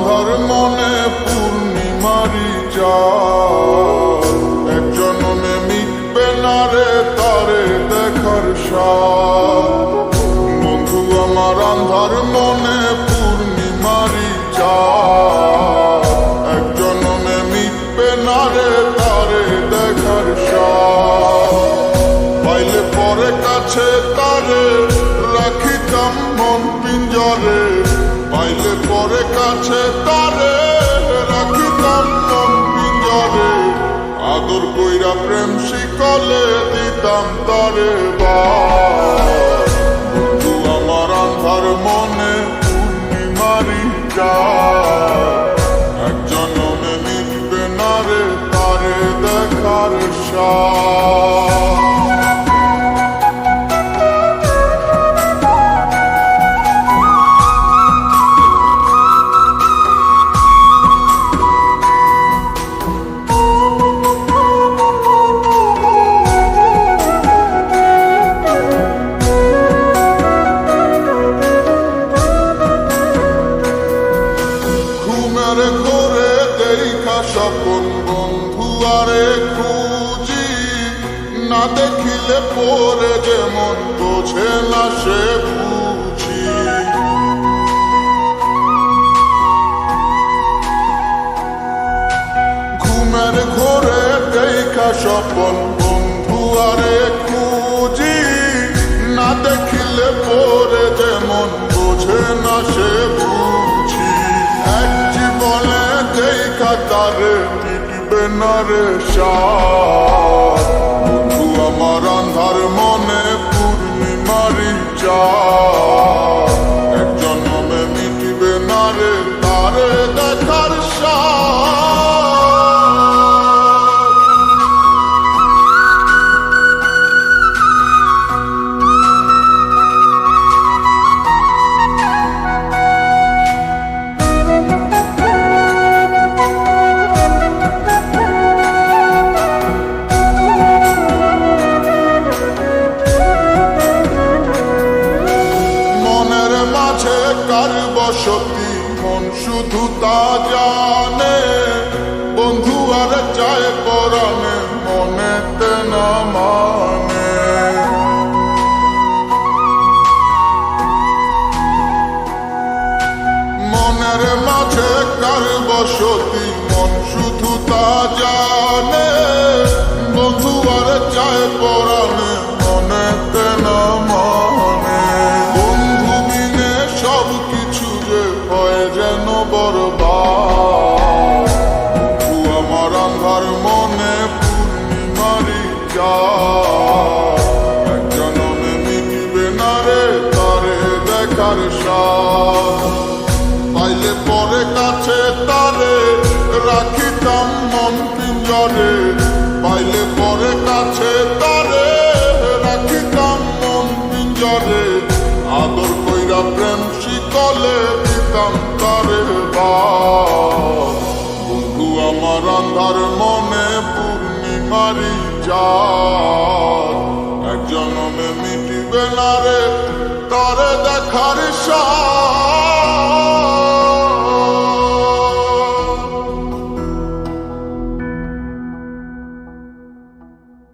আন্ধার মনে পূর্ণিমারি চাঁদ, এক জনমে মিটবে না রে তারে দেখার স্বাদ। বন্ধু আমার আন্ধার মনে পূর্ণিমারি চাঁদ, এক জনমে মিটবে না রে তারে দেখার স্বাদ। পাইলে পরে কাছে তারে রাখিতাম মন পিঞ্জরে, পাইলে পরে কাছে তারে রাখিতাম মন পিঞ্জরে। আদর কইরা প্রেম শিকলে দিতাম তারে বাস। বন্ধু আমার আন্ধার মনে পূর্ণিমারি চাঁদ, এক জনমে মিটবে না রে তারে দেখার স্বাদ। ঘরে দেখা স্বপন বন্ধু আরে খুঁজি, না দেখিলে পরে যেমন বোঝে না সে বুঝি। ঘুমের ঘরে দেখা স্বপন বন্ধু আরে খুঁজি, না দেখিলে পরে যেমন বোঝে না সে বুঝি। এক জীবনে দেখা তারে মিটবে না রে স্বাদ। বন্ধু আমার আন্ধার মনে পূর্ণিমারি চাঁদ, এক জনমে মিটবে না রে তারে দেখার স্বাদ। কার বসতি মন শুধু তা জানে, বন্ধু আর চায় পরাণে মনেতে না মানে। মনের মাঝে কার বসতি মন শুধু তা জানে, বন্ধু আর চায় পরাণে মনেতে না মানে। যেন বরবাদ, বন্ধু আমার আন্ধার মনে পূর্ণিমারি চাঁদ, এক জনমে মিটবে না রে তারে দেখার স্বাদ। পাইলে পরে কাছে তারে রাখিতাম মন পিঞ্জরে, পাইলে পরে কাছে তারে রাখিতাম মন পিঞ্জরে। আদর কইরা প্রেম শিকলে দিতাম তারে বাস। বন্ধু আমার আন্ধার মনে পূর্ণিমারি চাঁদ, এক জনমে মিটবে না রে তারে দেখার স্বাদ।